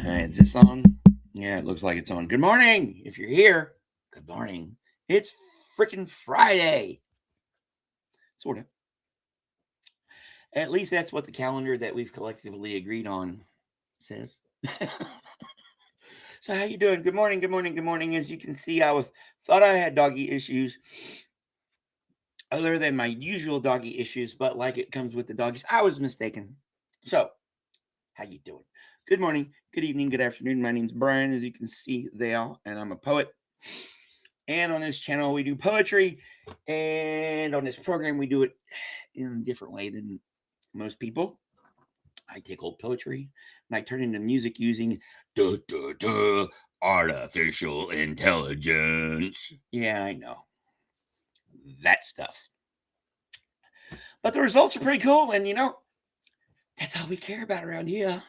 Is this on? Yeah, it looks like it's on. Good morning. If you're here, good morning. It's freaking Friday. Sort of. At least that's what the calendar that we've collectively agreed on says. So how you doing? Good morning, good morning, good morning. As you can see, thought I had doggy issues other than my usual doggy issues, but like it comes with the doggies, I was mistaken. So, how you doing? Good morning, good evening, good afternoon. My name's Brian, as you can see there, and I'm a poet. And on this channel, we do poetry, and on this program, we do it in a different way than most people. I take old poetry and I turn it into music using artificial intelligence. Yeah, I know. That stuff. But the results are pretty cool, and that's all we care about around here.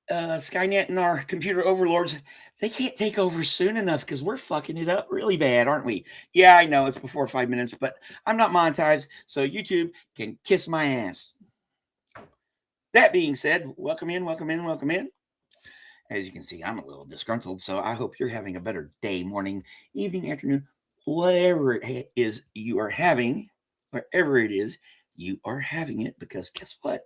Skynet and our computer overlords, they can't take over soon enough because we're fucking it up really bad, aren't we? Yeah, I know it's before 5 minutes, but I'm not monetized, so YouTube can kiss my ass. That being said, welcome in, welcome in, welcome in. As you can see, I'm a little disgruntled, so I hope you're having a better day, morning, evening, afternoon, whatever it is you are having, wherever it is you are having it, because guess what?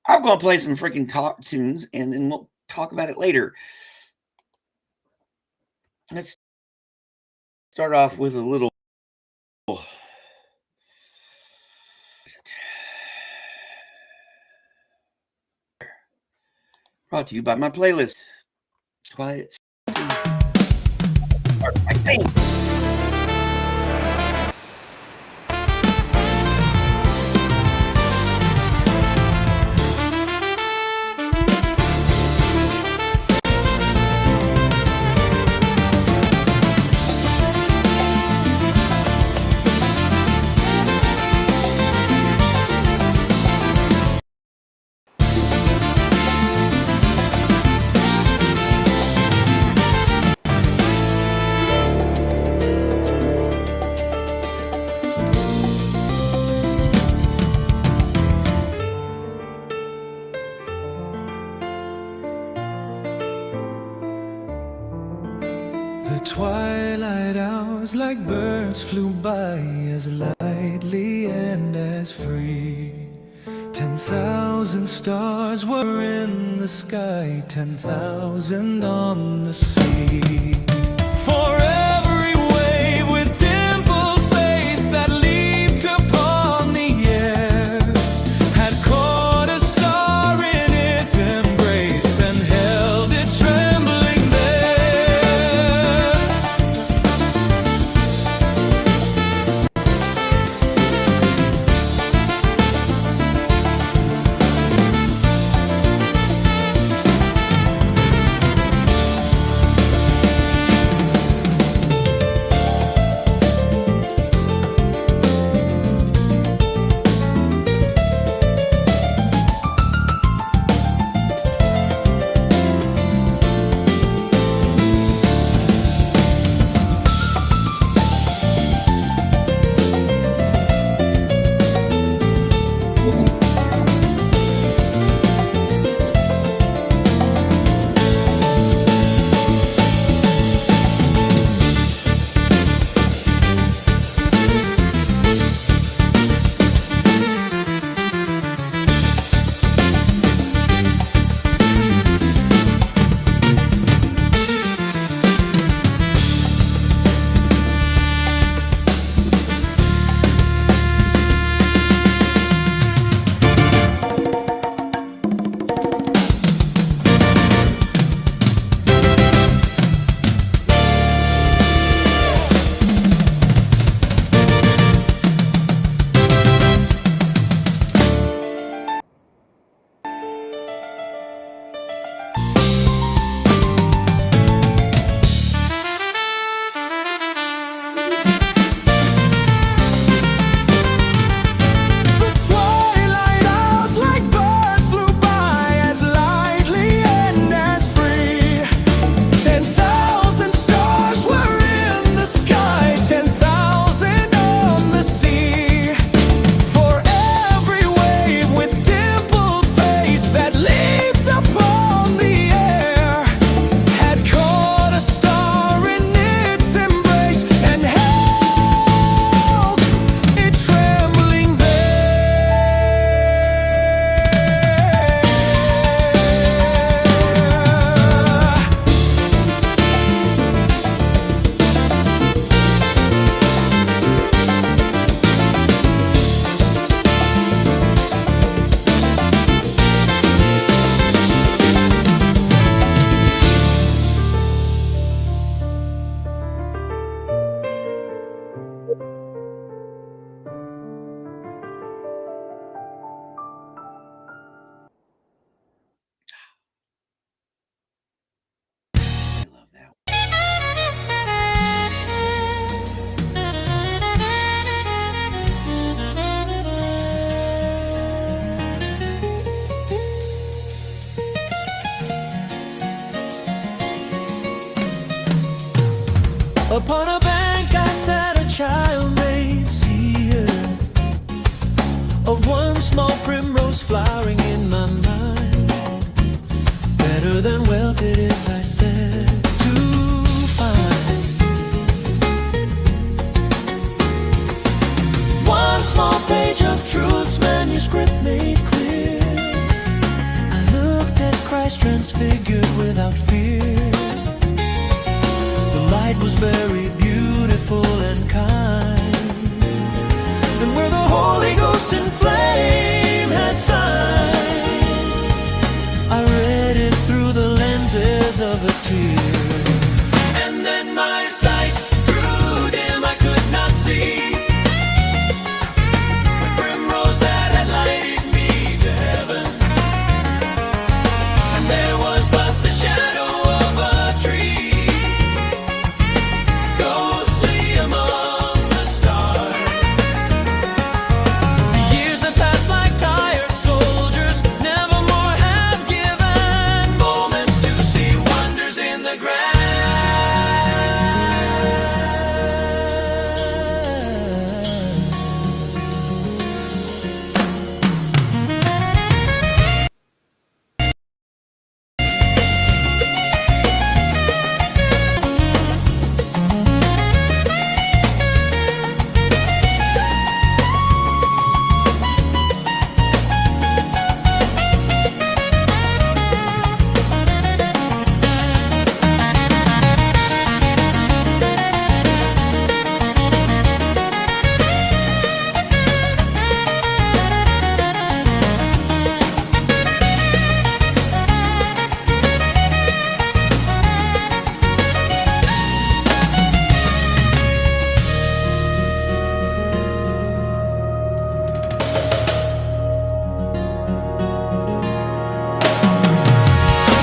I'm going to play some freaking talk tunes, and then we'll talk about it later. Let's start off with a little... Brought to you by my playlist. Quiet. I think. The twilight hours like birds flew by as lightly and as free. 10,000 stars were in the sky, 10,000 on the sea. For every wave with dimpled face that leaped upon the air had caught a star in its embrace and held it trembling there. Upon a bank I sat, a child made seer of one small primrose flowering in my mind. Better than wealth it is, I said, to find one small page of truth's manuscript made clear. I looked at Christ transfigured without fear. The light was very beautiful and kind, and where the Holy Ghost in flame had signed, I read it through the lenses of a tear. And then my sight grew dim, I could not see the primrose that had lighted me to heaven. And there was but the shadow of a tree, ghostly among the stars. The years that passed like tired soldiers never more have given moments to see wonders in the grass.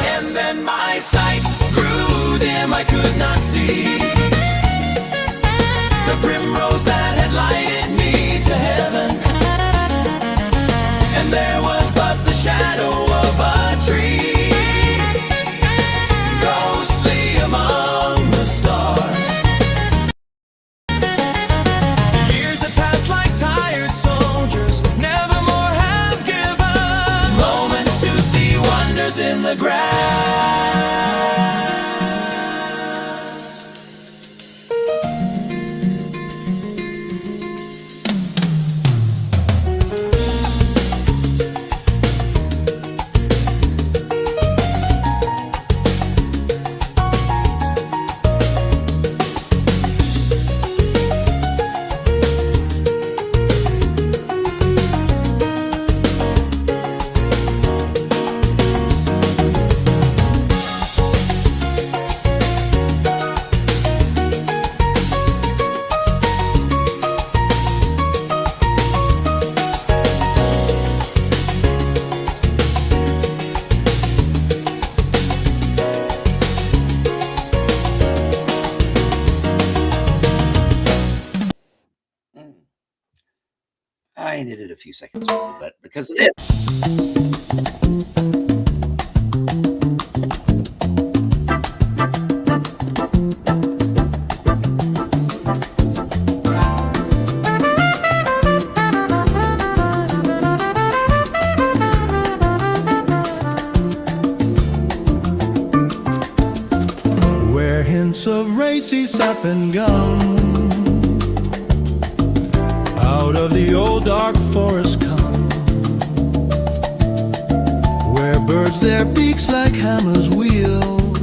And then my sight grew dim, I could not see the primrose that had lighted me to heaven. And there was but the shadow of a tree, ghostly among the stars. The years that passed like tired soldiers never more have given moments to see wonders in the grass. I ended it a few seconds early, but because of this. Where hints of racy sap and gum out of the old dark forest come, where birds their beaks like hammers wield,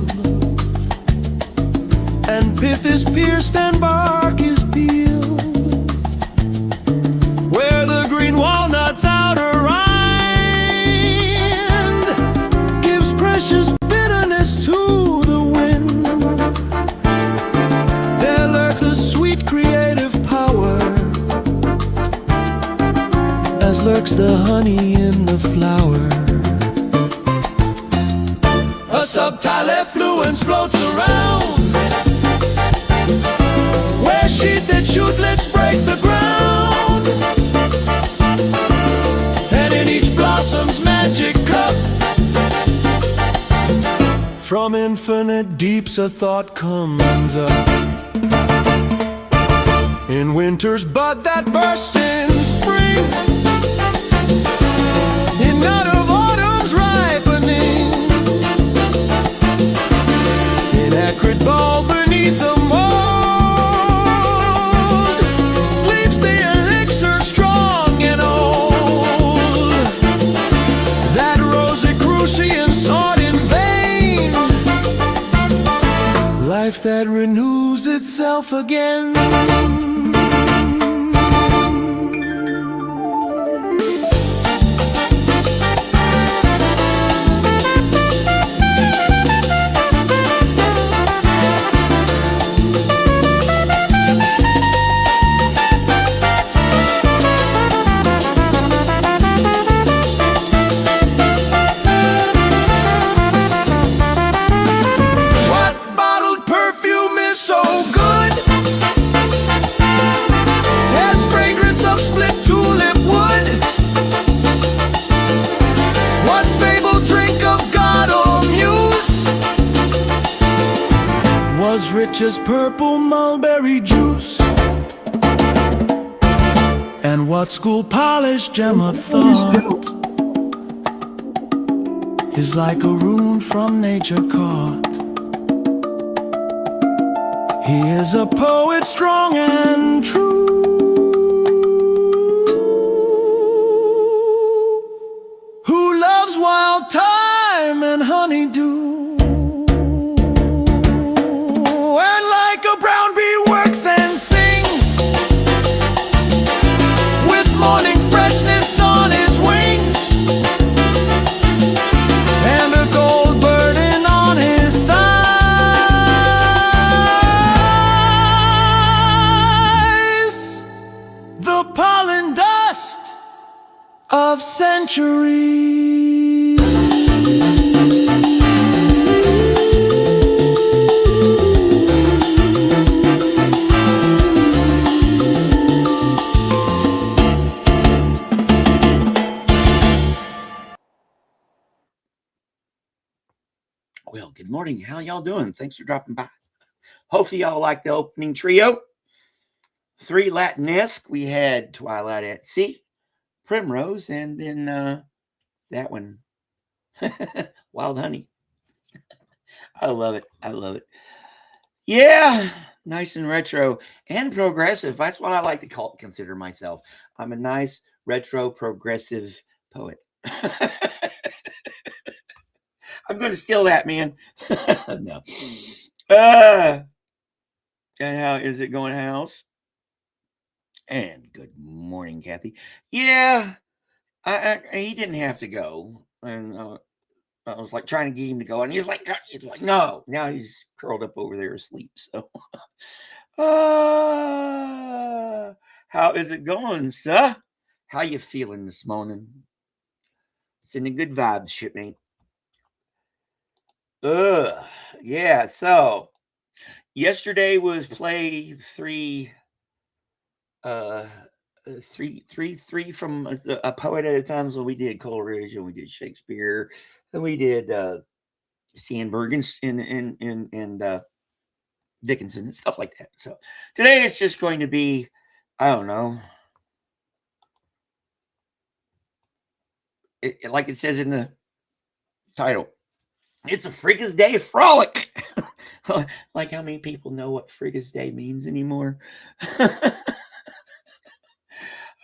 and pith is pierced and bark is peeled, where the green walnut's outer rind gives precious bitterness to the wind. There lurks a sweet creative power, as lurks the honey in the flower. A subtile effluence floats around, where sheath and shootlets break the ground, and in each blossom's magic cup, from infinite deeps a thought comes up. in winter's bud that burst in spring, in nut of autumn's ripening, in acrid ball beneath the mold, sleeps the elixir strong and old, that Rosicrucian sought in vain, life that renews itself again. Rich as purple mulberry juice, and what school-polished gem of thought is like a rune from nature caught. He is a poet strong and true, who loves wild thyme and honeydew, morning freshness on his wings, and a gold burden on his thighs, the pollen dust of centuries. Well, good morning. How y'all doing? Thanks for dropping by. Hopefully y'all like the opening trio. 3 Latinesque. We had Twilight at Sea, Primrose, and then that one, Wild Honey. I love it. I love it. Yeah, nice and retro and progressive. That's what I like to consider myself. I'm a nice retro progressive poet. I'm going to steal that, man. No. And how is it going, house? And good morning, Kathy. Yeah, he didn't have to go. And I was like trying to get him to go. And he's like, no. Now he's curled up over there asleep. So, how is it going, sir? How you feeling this morning? Sending good vibes, shipmate. Yeah, so yesterday was play 3 from a poet at a time. So we did Coleridge and we did Shakespeare and we did Sandburg and Dickinson and stuff like that. So today it's just going to be, I don't know, like it says in the title. It's a Frigga's Day frolic. Like how many people know what Frigga's Day means anymore?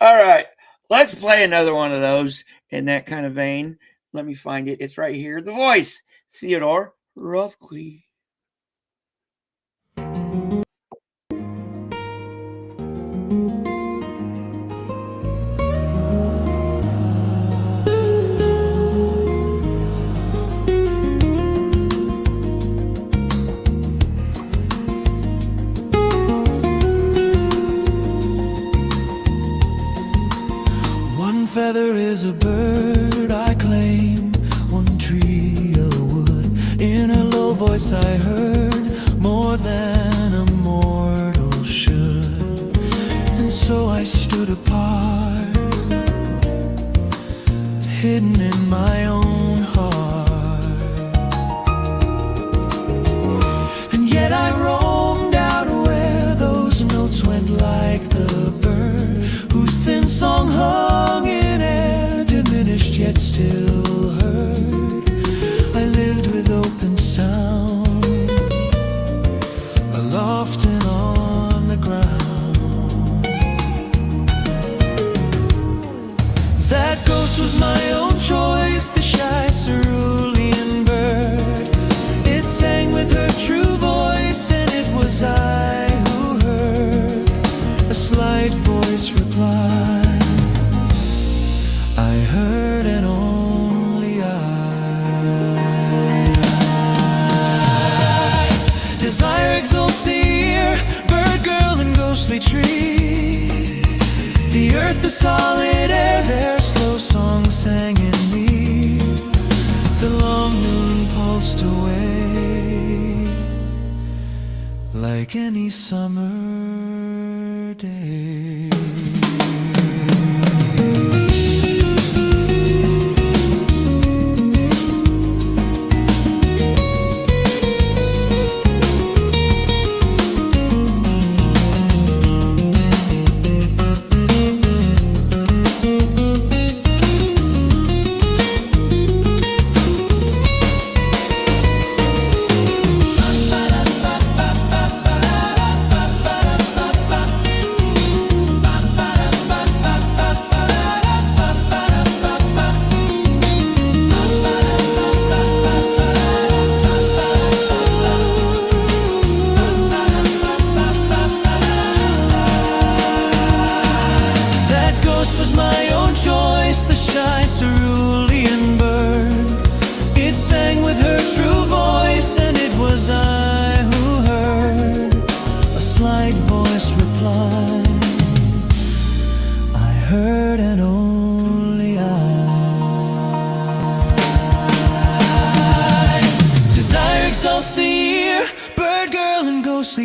All right, let's play another one of those in that kind of vein. Let me find it. It's right here. The Voice, Theodore Rothko. Feather is a bird I claim, one tree of the wood. In a low voice I heard more than a mortal should, and so I stood apart, hidden in my own heart. And yet I roamed out where those notes went like like any summer day.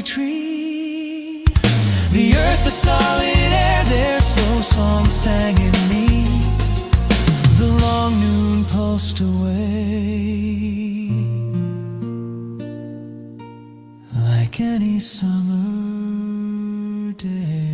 Tree. The earth, the solid air, their slow song sang in me. The long noon pulsed away like any summer day.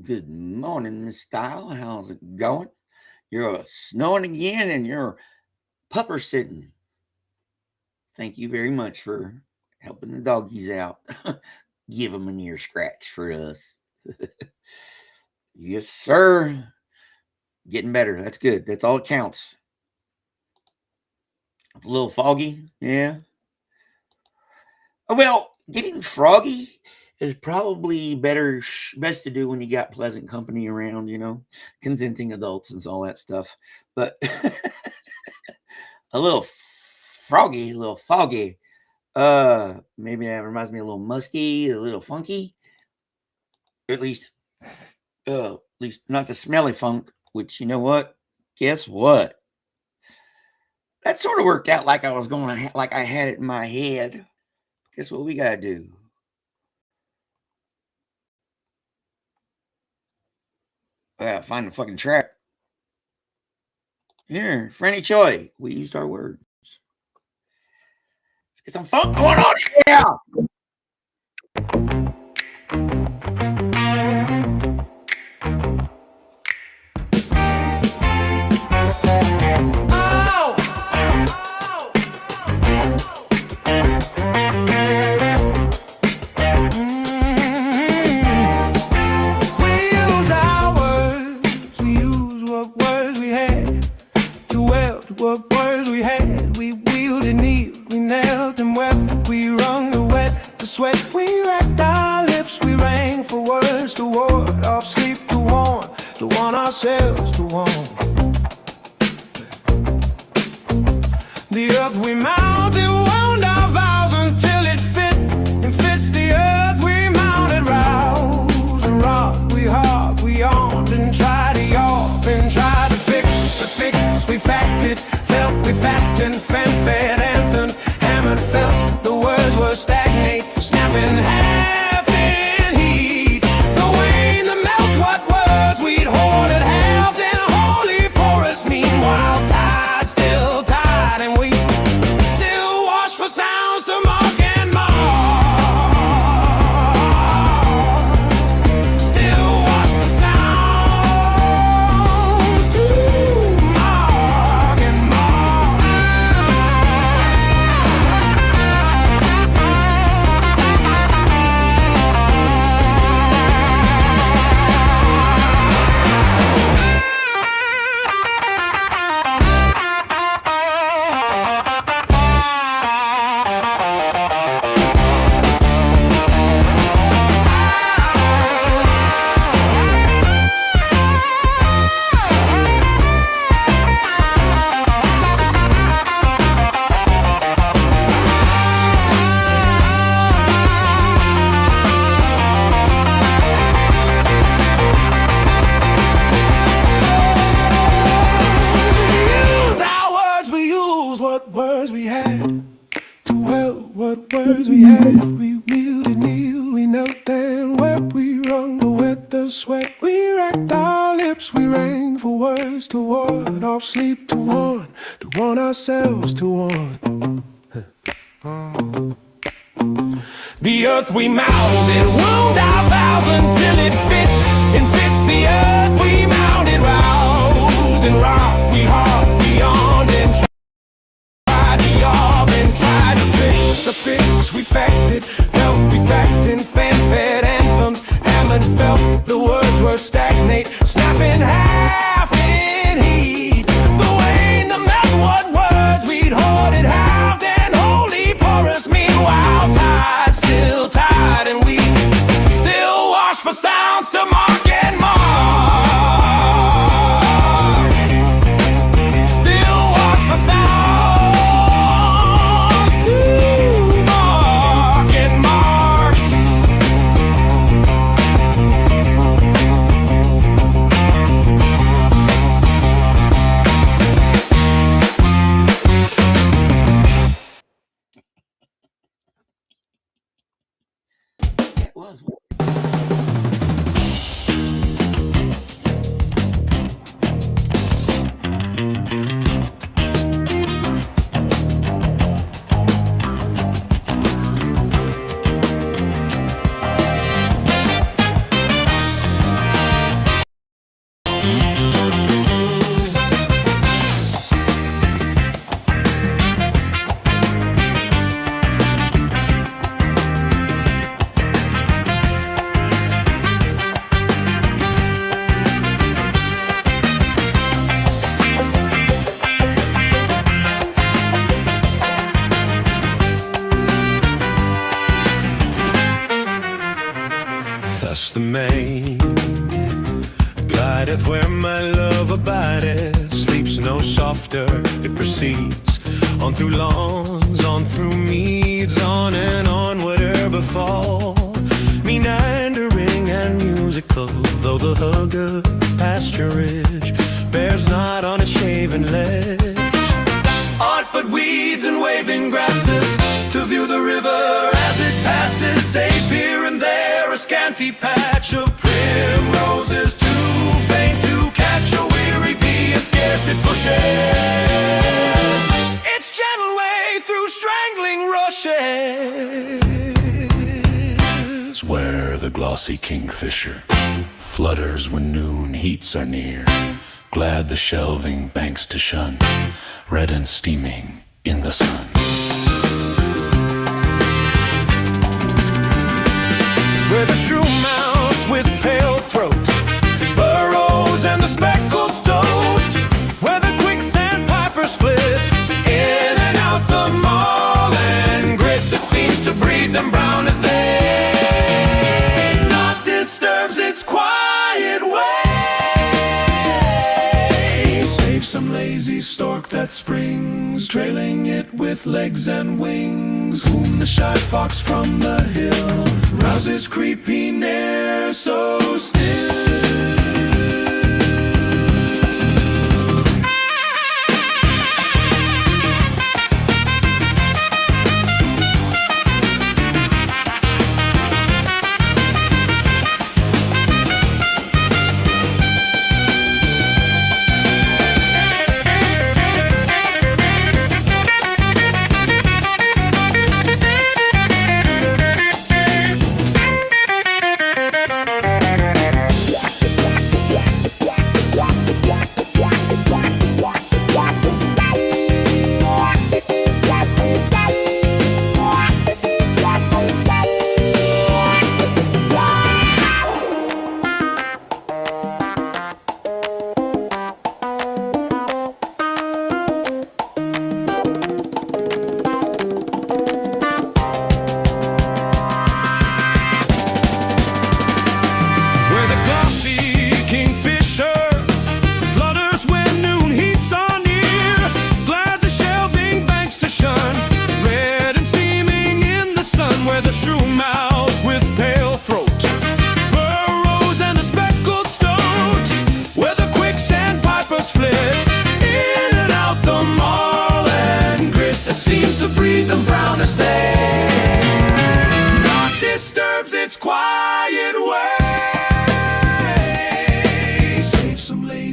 Good morning, Miss Style. How's it going? You're snowing again and you're pupper sitting. Thank you very much for helping the doggies out. Give them an ear scratch for us. Yes, sir. Getting better. That's good. That's all it counts. It's a little foggy. Yeah. Well, getting froggy is probably best to do when you got pleasant company around, consenting adults and all that stuff. But a little froggy, a little foggy. Maybe that reminds me a little musky, a little funky. At least not the smelly funk, which you know what? Guess what? That sort of worked out like I was like I had it in my head. Guess what we gotta do? Find the fucking track. Here, Franny Choi. We used our words. Let's get some funk going on here. We rang for words to ward off sleep, to warn ourselves, to warn. The earth we mounded, wound our vows until it fit, and fits the earth we mounded, roused and rocked, we harped beyond and tried the orb and tried to fix a fix. We facted, felt we factin', fanfare anthems, hammered, felt the words were stagnate, snapping half in heat. The way the melt what words we'd hoarded, halved and wholly porous. Meanwhile, tide still tied, and we still wash for sounds to mark and mark. Still wash for sounds to mark and mark. It was. Thus the main glideth where my love abideth, sleeps no softer, it proceeds on through lawns, on through meads, on and whatever befall. Meandering and musical, though the hugger pasturage bears not on its shaven ledge aught but weeds and waving grasses, to view the river as it passes, save here and there a scanty patch of primroses, too faint to catch a weary bee, and scarce it pushes its gentle way through strangling rushes, where the glossy kingfisher flutters when noon heats are near, glad the shelving banks to shun, red and steaming in the sun. Where the shrew mouse with pale throat burrows, and the speckled stoat, where the quicksand pipers flit in and out the maul and grit that seems to breed them brown as they, not disturbs its quiet way, save some lazy stork that springs, trailing it with legs and wings, whom the shy fox from the hill rouses creepy ne'er so still.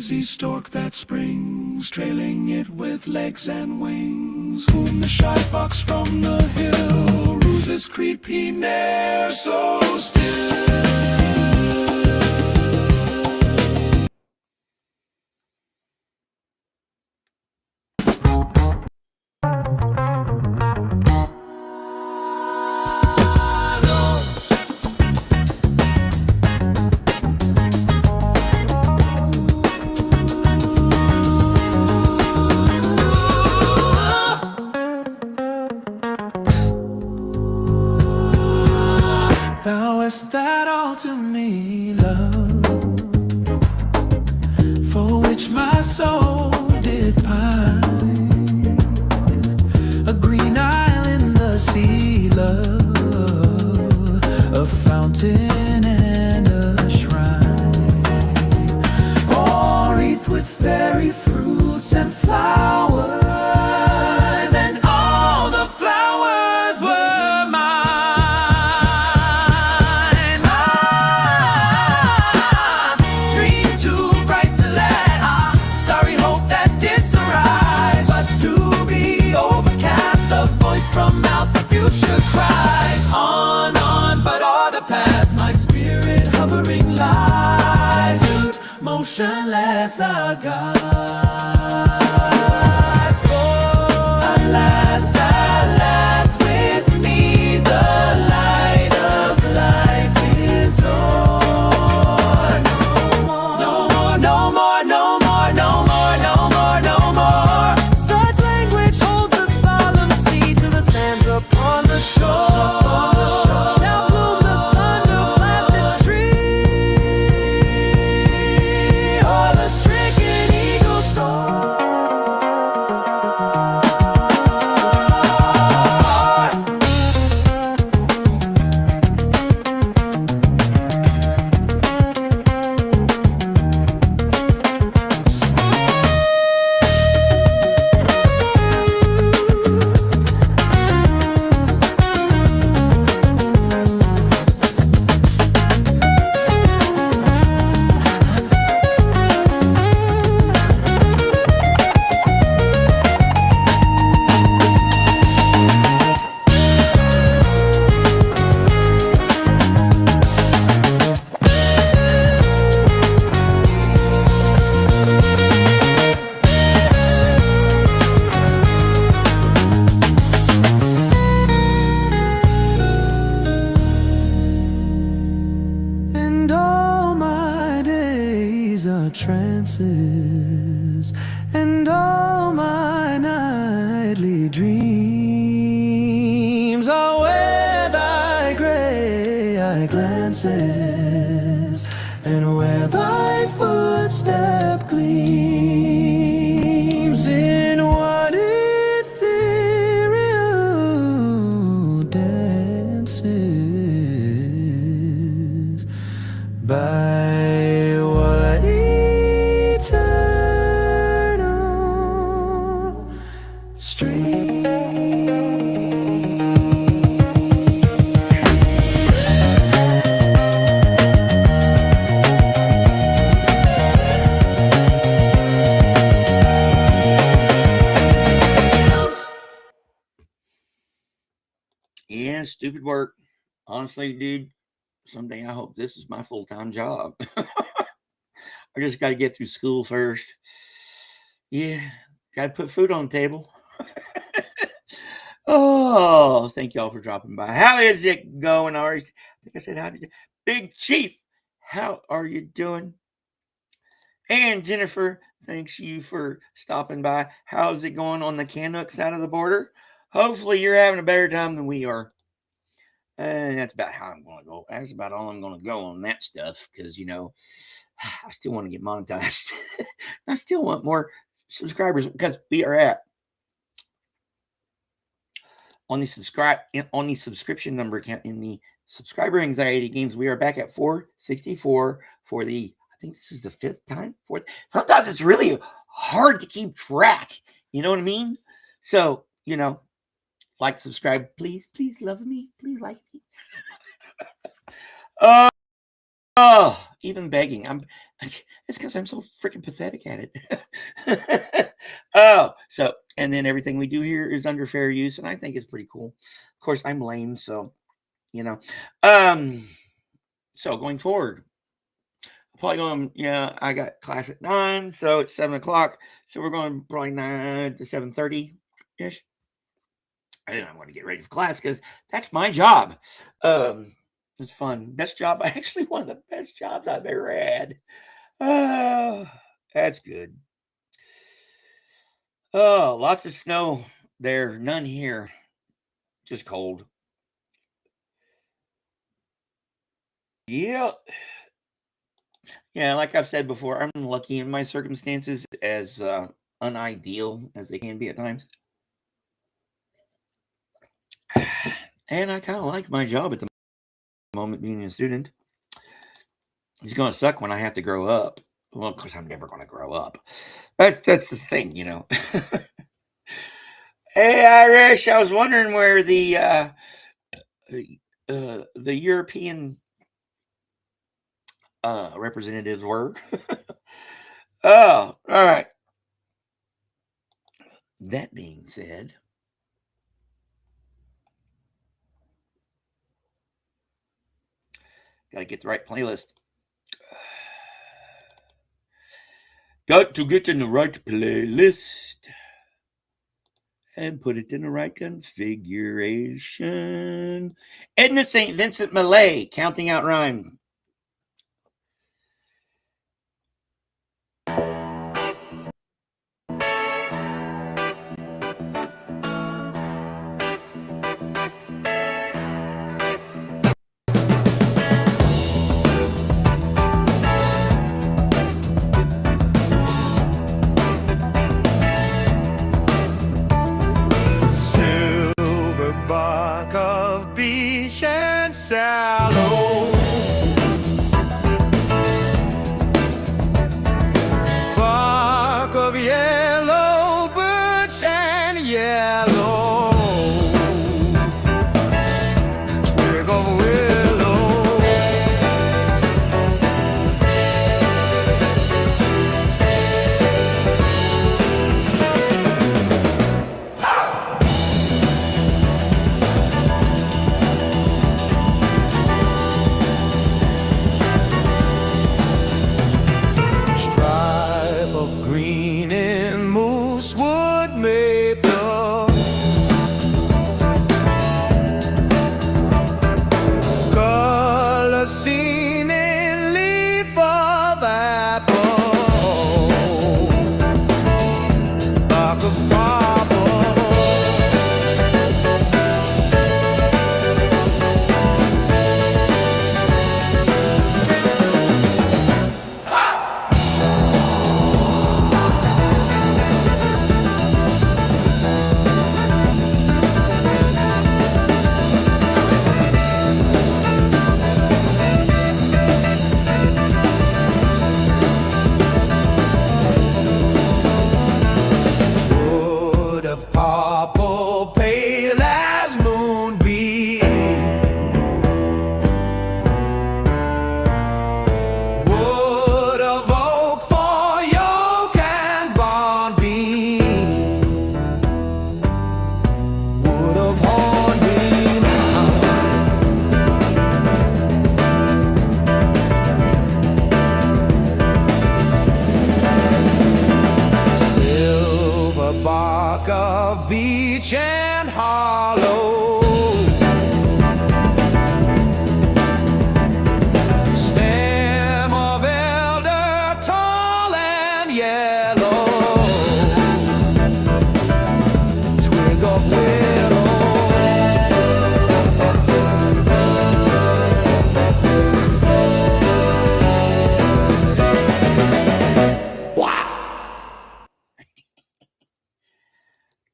lazy stork that springs, trailing it with legs and wings, whom the shy fox from the hill ruses creepy ne'er so still. Thou wast that all to me, love, for which my soul did pine. A green isle in the sea, love, a fountain and a shrine, all wreathed with fairy fruits and flowers. From out the future cries on, but o'er the past my spirit hovering lies, mute, motionless, aghast. For alas, with me the light of life is o'er. No more, no more, no more, no more, no more, no more. Such language holds the solemn sea to the sands upon the shore. Shall bloom the thunder-blasted tree, or the stricken eagle soar. And all my days are trances, and all my nightly dreams are where thy grey eye glances, and where thy footstep gleams in what ethereal dances, by what eternal stream. Yeah, stupid work. Honestly, dude, someday I hope this is my full-time job. I just got to get through school first. Yeah, got to put food on the table. Oh, thank y'all for dropping by. How is it going, Ari? I think I said how did you? Big Chief, how are you doing? And Jennifer, thanks you for stopping by. How's it going on the Canuck side of the border? Hopefully you're having a better time than we are. And that's about how I'm going to go. That's about all I'm going to go on that stuff because, I still want to get monetized. I still want more subscribers because we are at on the subscription number count in the subscriber anxiety games. We are back at 464 for the, I think this is the fifth time. Fourth. Sometimes it's really hard to keep track. You know what I mean? So, like, subscribe, please, love me, please like me. Oh, even begging. It's because I'm so freaking pathetic at it. Oh, so and then everything we do here is under fair use, and I think it's pretty cool. Of course, I'm lame, so you know. Um, so going forward, probably going. Yeah, I got class at 9, so it's 7 o'clock. So we're going probably 9 to 7:30 ish. And I'm going to get ready for class because that's my job. It's fun. Best job. Actually, one of the best jobs I've ever had. Oh, that's good. Oh, lots of snow there. None here. Just cold. Yeah. Yeah, like I've said before, I'm lucky in my circumstances, as unideal as they can be at times. And I kind of like my job at the moment being a student. It's going to suck when I have to grow up. Well, of course, I'm never going to grow up. That's the thing, you know. Hey, Irish, I was wondering where the European representatives were. Oh, all right. That being said, got to get the right playlist. Got to get in the right playlist and put it in the right configuration. Edna St. Vincent Millay, Counting Out Rhyme. Silver bark of beach and sallow, bark of yellow birch and yellow, twig of willow. Stripe of green in moosewood maple, color seen in leaf of apple, bark of popple. Wood of popple, pale as moonbeam. Wood of oak for yoke and barn beam. Wood of hornbeam. Silver bark of beech and hollow, stem of elder tall and yellow, twig of willow.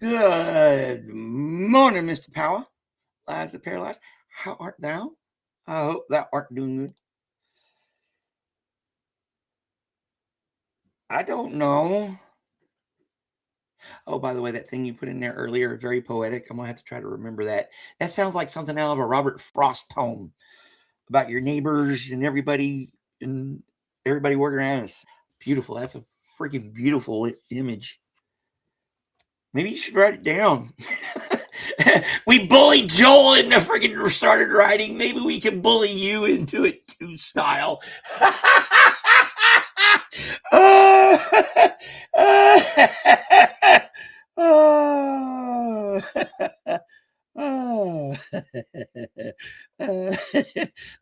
Good morning, Mr. Power. Lies the paralyzed. How art thou? I hope thou art doing good. I don't know. Oh, by the way, that thing you put in there earlier, very poetic. I'm gonna have to try to remember that. That sounds like something out of a Robert Frost poem about your neighbors and everybody. And everybody working around is beautiful. That's a freaking beautiful image. Maybe you should write it down. We bullied Joel into freaking started writing. Maybe we can bully you into it too, style. Oh,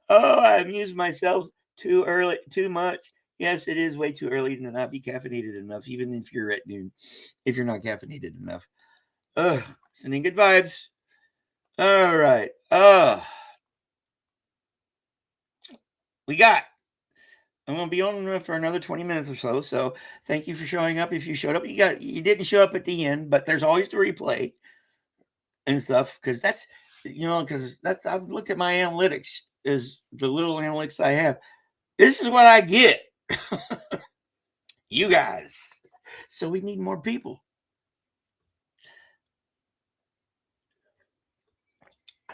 I amused myself too early, too much. Yes, it is way too early to not be caffeinated enough, even if you're at noon, if you're not caffeinated enough. Sending good vibes. All right. I'm gonna be on for another 20 minutes or so. So thank you for showing up. If you showed up, you didn't show up at the end, but there's always the replay and stuff, because that's I've looked at my analytics, is the little analytics I have. This is what I get. You guys. So we need more people.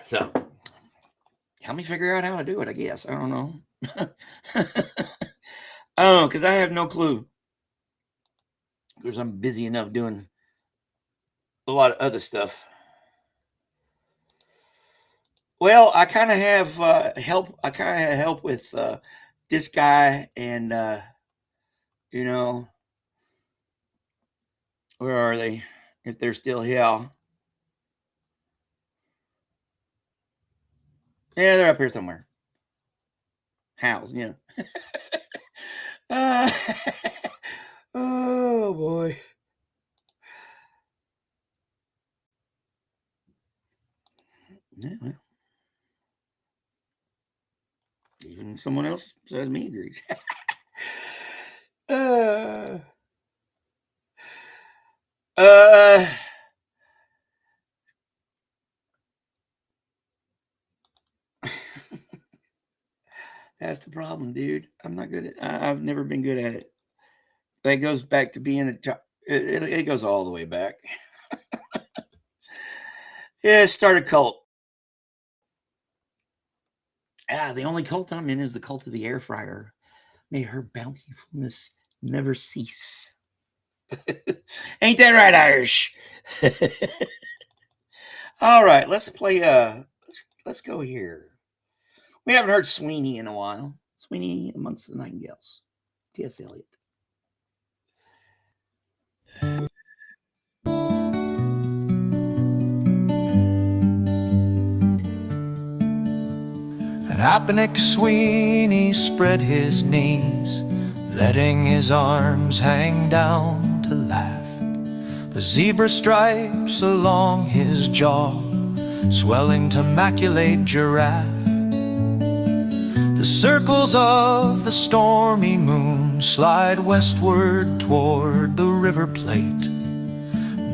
So help me figure out how to do it, I guess. I don't know. Oh, because I have no clue. Because I'm busy enough doing a lot of other stuff. Well, I kind of have help. I kind of have help with this guy and, where are they? If they're still here. Yeah, they're up here somewhere. How? Yeah. Oh, boy. Yeah, well. Even someone else says me agrees. That's the problem, dude. I'm not good at. I've never been good at it. That goes back to being it goes all the way back. Yeah, start a cult. The only cult I'm in is the cult of the air fryer. May her bountifulness never cease. Ain't that right, Irish? All right, let's play. Let's go here. We haven't heard Sweeney in a while. Sweeney Amongst the Nightingales. T.S. Eliot. And Apenic Sweeney spread his knees, letting his arms hang down to laugh. The zebra stripes along his jaw, swelling to maculate giraffe. The circles of the stormy moon slide westward toward the river plate.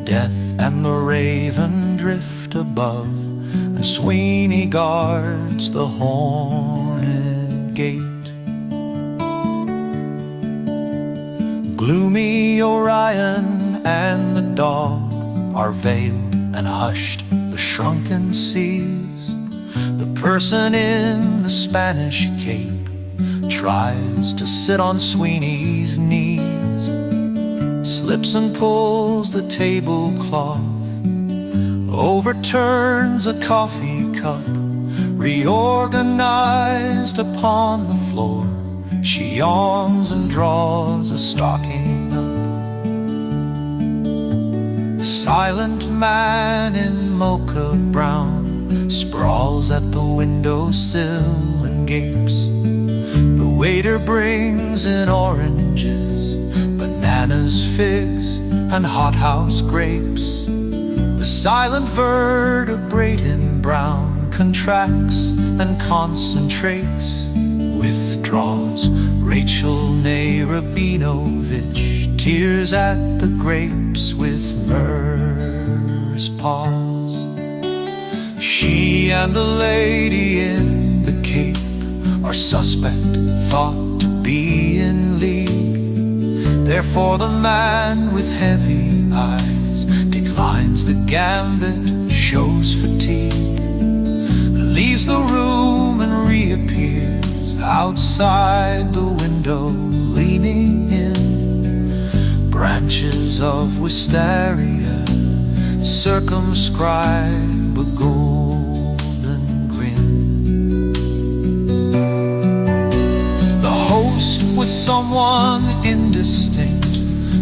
Death and the raven drift above, and Sweeney guards the horned gate. Gloomy Orion and the dog are veiled and hushed, the shrunken seas. The person in the Spanish cape tries to sit on Sweeney's knees, slips and pulls the tablecloth, overturns a coffee cup, reorganized upon the floor. She yawns and draws a stocking up. The silent man in mocha brown sprawls at the windowsill and gapes. The waiter brings in oranges, bananas, figs, and hothouse grapes. The silent vertebrate in brown contracts and concentrates, withdraws. Rachel Narabinovich tears at the grapes with myrrh's paws. She and the lady in the cape are suspect, thought to be in league. Therefore the man with heavy eyes declines the gambit, shows fatigue, leaves the room and reappears outside the window, leaning in, branches of wisteria circumscribe a golden grin. The host with someone indistinct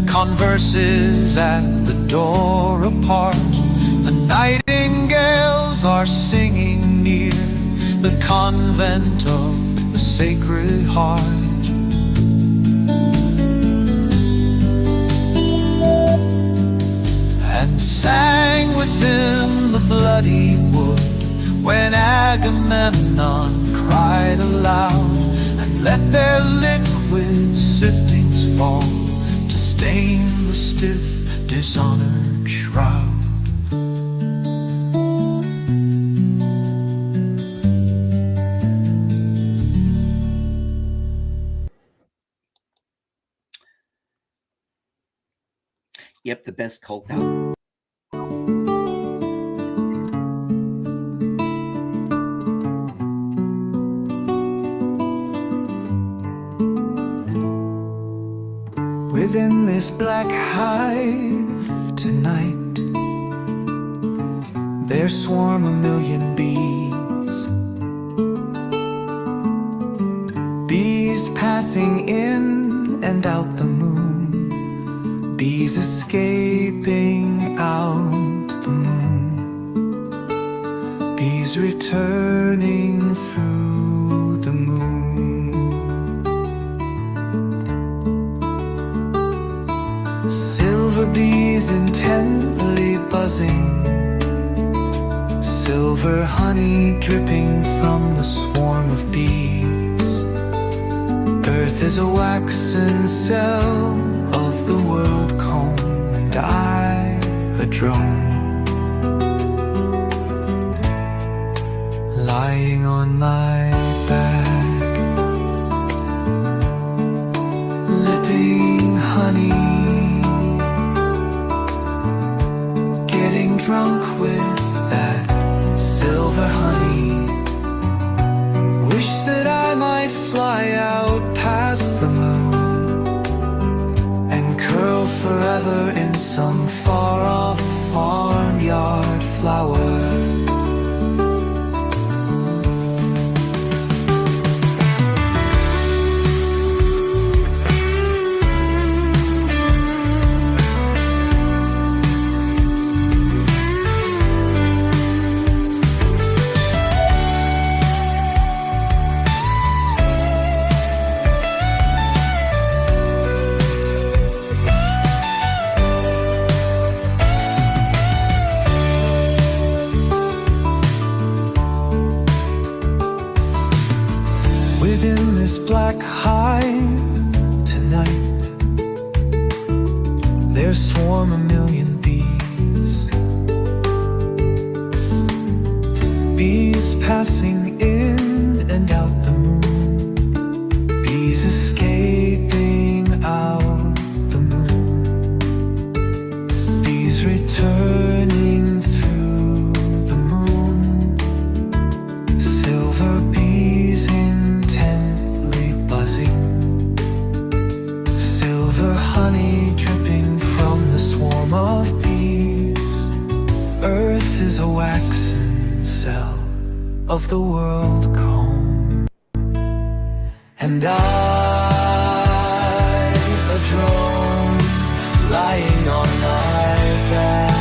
converses at the door apart. The nightingales are singing near the convent of the Sacred Heart. And sang within the bloody wood when Agamemnon cried aloud and let their liquid siftings fall to stain the stiff, dishonored shroud. Yep, the best cult album. Within this black hive tonight, there swarm a million bees. Bees passing in and out the moon, bees escaping out the moon, bees returning through the moon. Silver bees intently buzzing, silver honey dripping from the swarm of bees. Earth is a waxen cell of the world comb, and I a drone, lying on my back, lipping honey, getting drunk with that silver honey. Wish that I might fly out past the moon and curl forever in some far-off farmyard flower. Within this black hive tonight, there swarm a million bees. Bees passing in and out the moon, bees escaping out the moon, bees returning through the moon, silver bees intently buzzing, silver honey dripping from the swarm of bees. Earth is a waxen cell of the world comb, and I a drone lying on my back,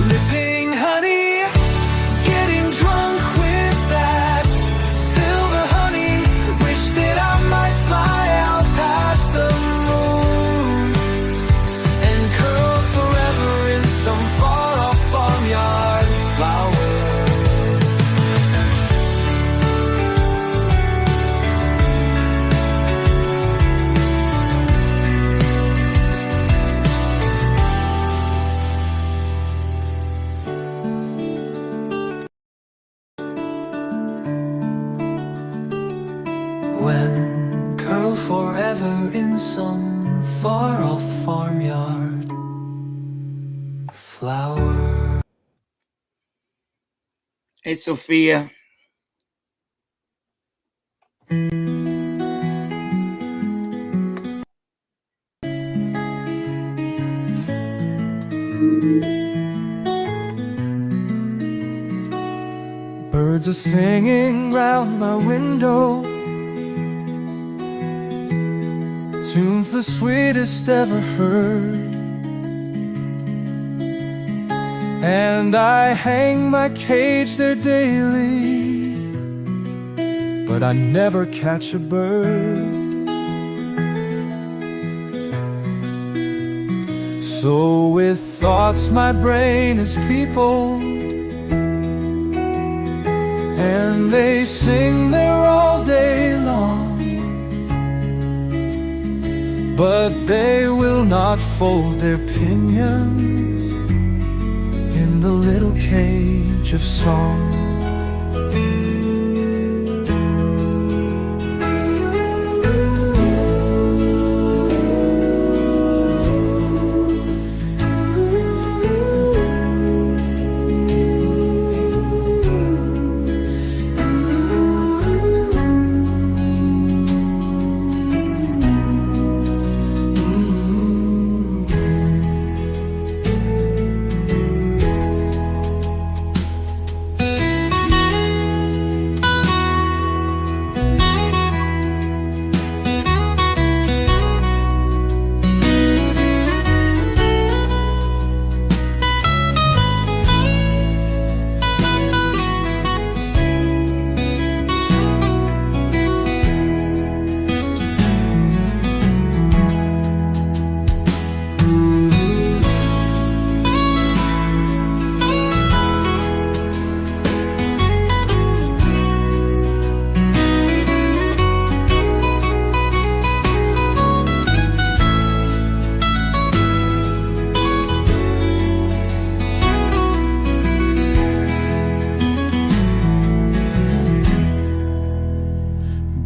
lipping honey, getting drunk with that silver honey. Wish that I might fly out past the moon and curl forever in some far-off farmyard flower. When curl forever in some far-off farmyard flower. Hey, Sophia. Birds are singing round my window, tunes the sweetest ever heard. And I hang my cage there daily, but I never catch a bird. So with thoughts my brain is peopled, and they sing there all day long, but they will not fold their pinions in the little cage of song.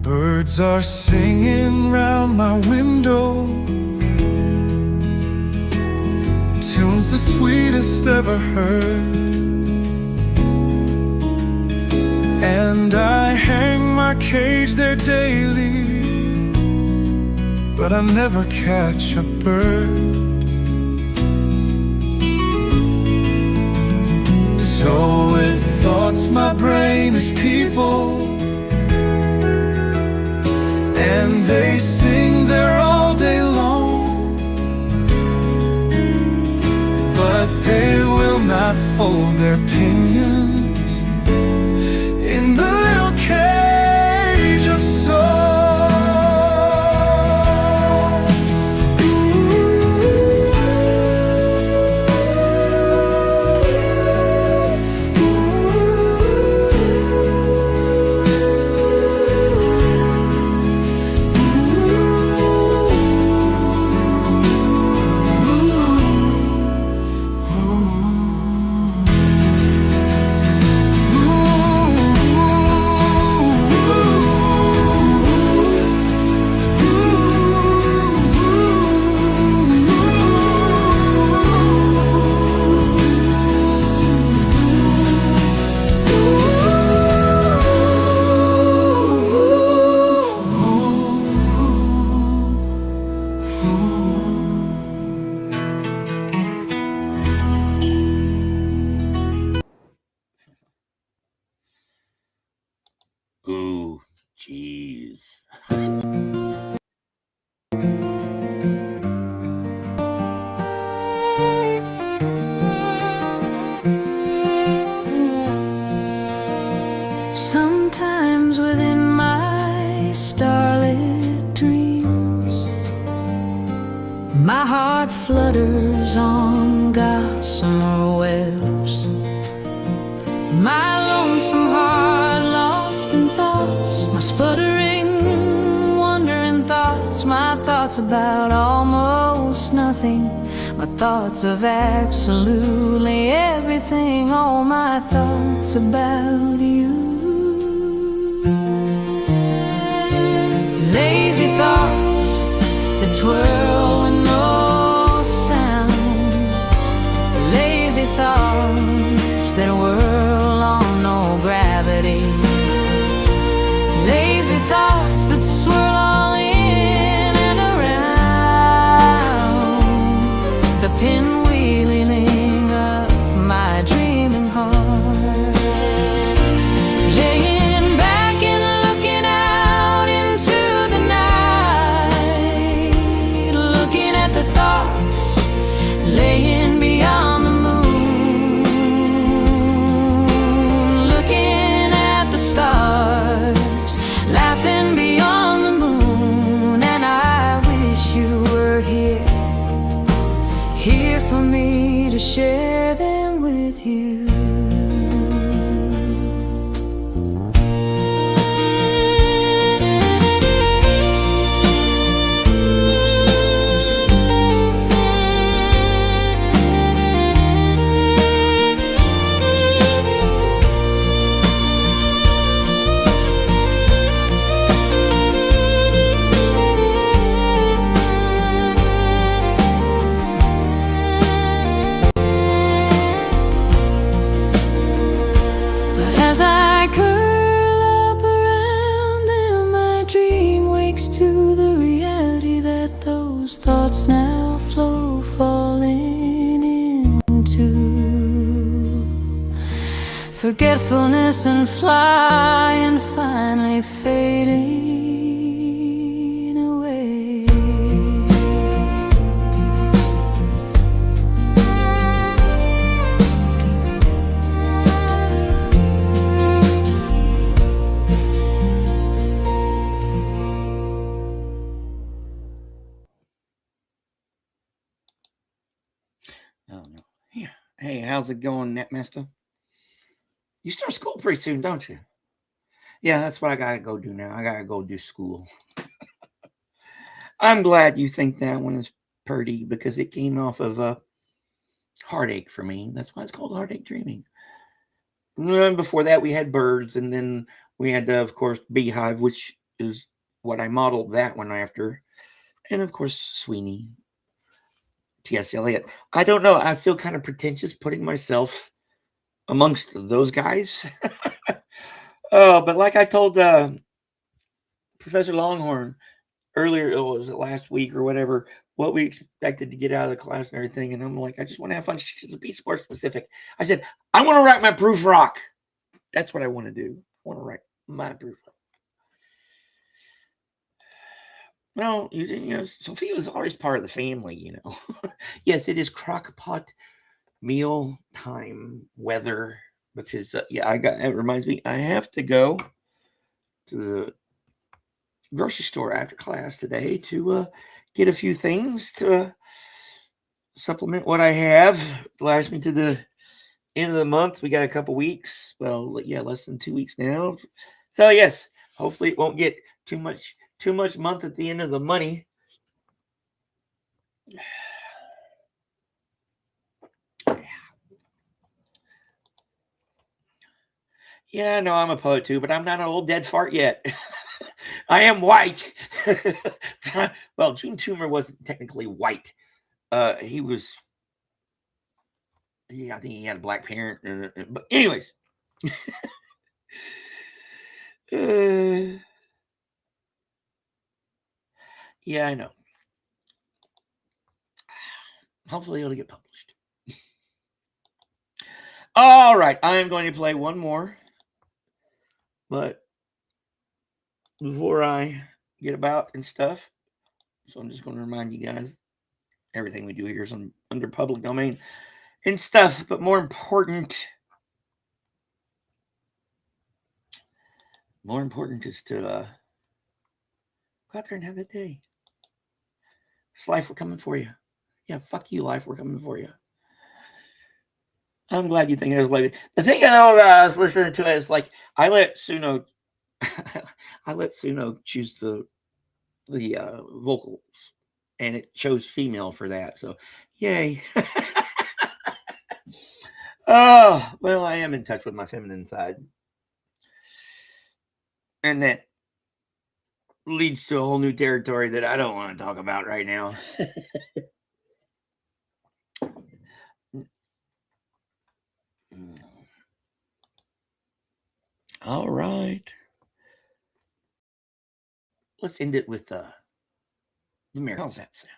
Birds are singing round my window, tunes the sweetest ever heard. And I hang my cage there daily, but I never catch a bird. So with thoughts my brain is peopled, and they sing there all day long, but they will not fold their pinions in the little cage of song. Ooh, jeez. Sometimes within my starlit dreams, my heart flutters on gossamer webs. My lonesome heart lost in thoughts, my sputtering, wandering thoughts, my thoughts about almost nothing, my thoughts of absolutely everything, all my thoughts about you. Lazy thoughts that twirl with no sound, lazy thoughts that whirl on no gravity, lazy thoughts thoughts, laying beyond the moon, looking at the stars, laughing beyond the moon. And I wish you were here for me to share them with you. As I curl up around them, my dream wakes to the reality that those thoughts now flow, falling into forgetfulness and flying, finally fading away. Oh no. Yeah. Hey, how's it going, Netmaster? You start school pretty soon, don't you? Yeah, that's what I gotta go do now. I gotta go do school. I'm glad you think that one is pretty because it came off of a heartache for me. That's why it's called heartache dreaming. And before that, we had birds, and then we had, of course, beehive, which is what I modeled that one after, and of course, Sweeney. T.S. Eliot. I don't know. I feel kind of pretentious putting myself amongst those guys. Oh, but like I told Professor Longhorn earlier, it was last week or whatever, what we expected to get out of the class and everything. And I'm like, I just want to have fun. She's be more specific. I said, I want to write my proof rock. That's what I want to do. I want to write my proof rock. No, you know, Sophia was always part of the family, you know. Yes, it is crock pot meal time weather because, yeah, it reminds me, I have to go to the grocery store after class today to get a few things to supplement what I have. It lasts me to the end of the month. We got a couple weeks. Well, yeah, less than 2 weeks now. So, yes, hopefully it won't get too much month at the end of the money. Yeah, no, I'm a poet too, but I'm not an old dead fart yet. I am white. Well, Gene Toomer wasn't technically white. He was, yeah, I think he had a black parent. But anyways. Yeah, I know. Hopefully it'll get published. All right, I'm going to play one more. But before I get about and stuff, so I'm just going to remind you guys, everything we do here is under public domain and stuff. But more important is to go out there and have that day. It's life, we're coming for you. Yeah, fuck you, life, we're coming for you. I'm glad you think it was like the thing I was listening to is like I let Suno choose the vocals, and it chose female for that. So yay. Oh, well, I am in touch with my feminine side. And that leads to a whole new territory that I don't want to talk about right now. All right. Let's end it with the marathon. How's that sound?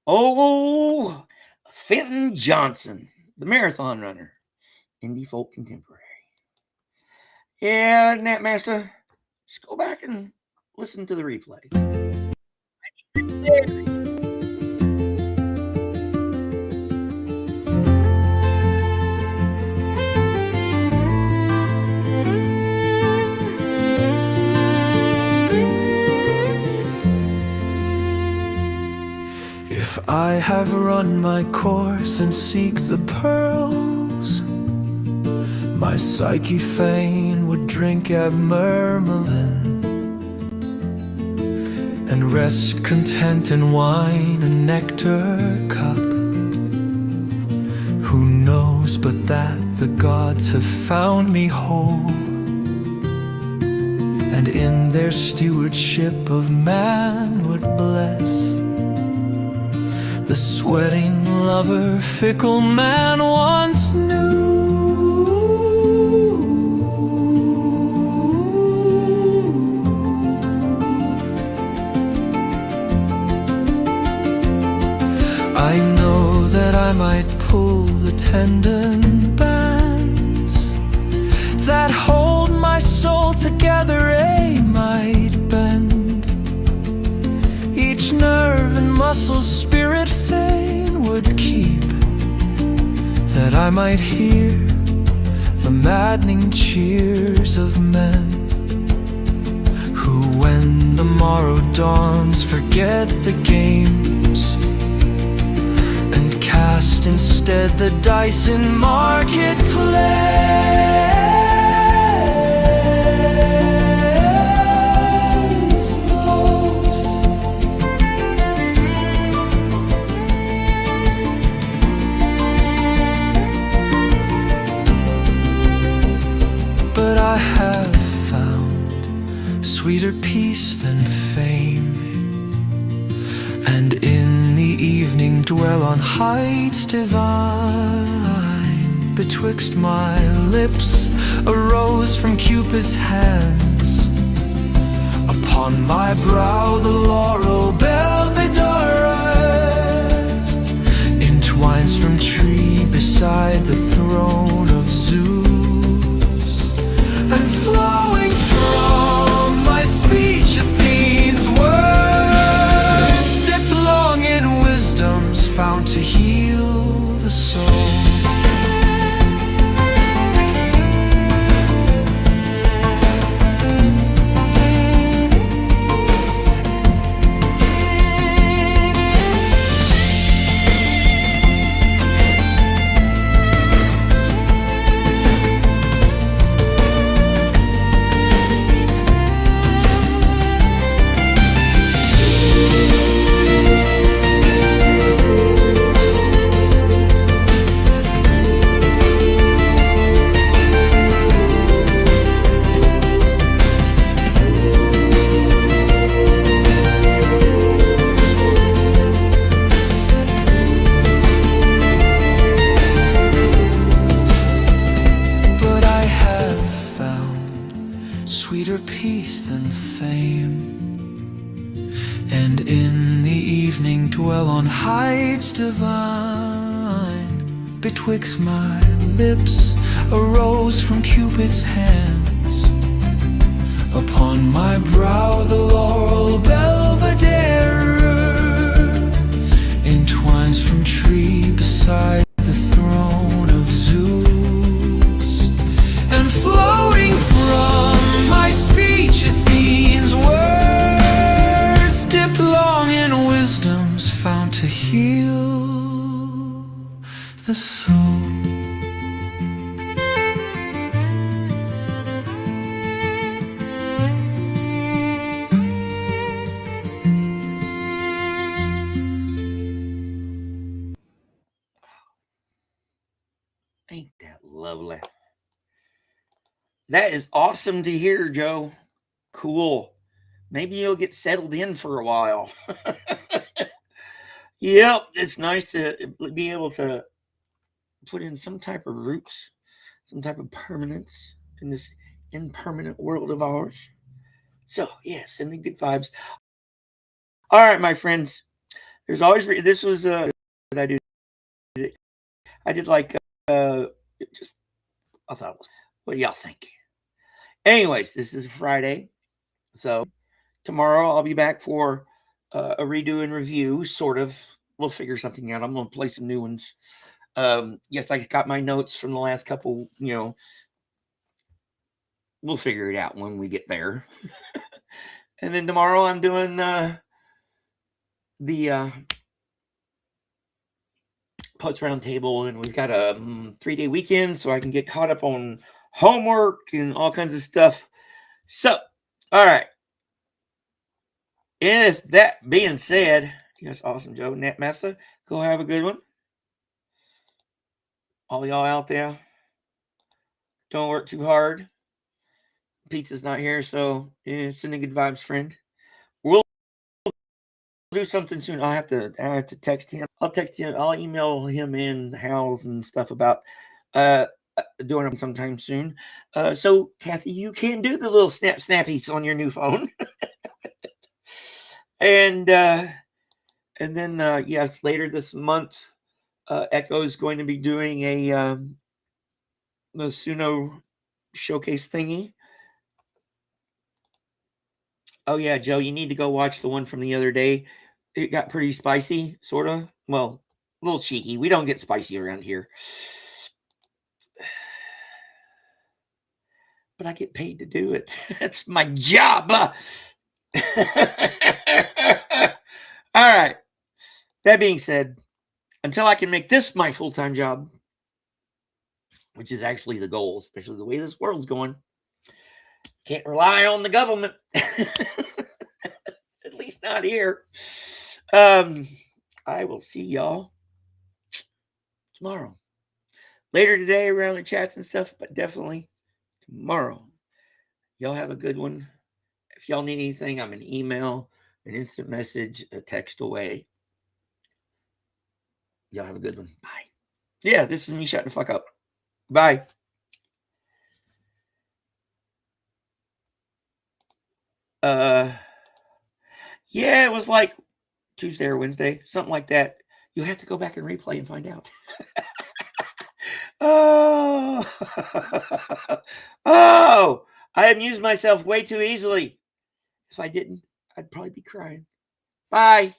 Oh, Fenton Johnson, the marathon runner, indie folk contemporary. Yeah, Natmaster, just go back and listen to the replay. If I have run my course and seek the pearls, my psyche fain would drink at Mermelin and rest content in wine and nectar cup. Who knows but that the gods have found me whole, and in their stewardship of man would bless the sweating lover fickle man once knew. I know that I might pull the tendon bands that hold my soul together, might bend each nerve and muscle, spirit fain would keep, that I might hear the maddening cheers of men who, when the morrow dawns, forget the games and cast instead the dice in marketplace. But I have found sweeter peace than fame, and in the evening dwell on heights divine. Betwixt my lips a rose from Cupid's hands, upon my brow the laurel belvedere entwines from tree beside the throne of Zeus. And flowing from my speech Athene's words dip long in wisdom's fount to heal the soul. Sweeter peace than fame, and in the evening dwell on heights divine. Betwixt my lips a rose from Cupid's hands, upon my brow the laurel belvedere entwines from tree beside the throne of Zeus. And flowing from my speech Athene's words dip long in wisdom's fount to heal the soul. Ain't that lovely? That is awesome to hear, Joe. Cool. Maybe you'll get settled in for a while. Yep, it's nice to be able to put in some type of roots, some type of permanence in this impermanent world of ours. So, yeah, sending good vibes. All right, my friends. There's always this was that I do. I did like just I thought it was. What do y'all think? Anyways, this is Friday, so tomorrow I'll be back for a redo and review. Sort of. We'll figure something out. I'm gonna play some new ones. Yes, I got my notes from the last couple. We'll figure it out when we get there. And then tomorrow I'm doing the post round table, and we've got a 3-day weekend, so I can get caught up on homework and all kinds of stuff. So, all right. If that being said, yes, awesome, Joe. Nat Massa, go have a good one. All y'all out there, don't work too hard. Pizza's not here, so sending good vibes, friend. We'll do something soon. I have to text him. I'll text him. I'll email him in Howls and stuff about doing them sometime soon. So Kathy, you can do the little snappies on your new phone. And then yes, later this month, Echo is going to be doing a the Suno showcase thingy. Oh yeah, Joe, you need to go watch the one from the other day. It got pretty spicy, sort of. Well, a little cheeky. We don't get spicy around here. But I get paid to do it. That's my job. All right. That being said, until I can make this my full-time job, which is actually the goal, especially the way this world's going, can't rely on the government. At least not here. I will see y'all tomorrow. Later today around the chats and stuff, but definitely tomorrow. Y'all have a good one. If y'all need anything, I'm an email, an instant message, a text away. Y'all have a good one. Bye. Yeah, this is me shutting the fuck up. Bye. Yeah, it was like Tuesday or Wednesday, something like that. You have to go back and replay and find out. Oh, oh, I amused myself way too easily. If I didn't, I'd probably be crying. Bye.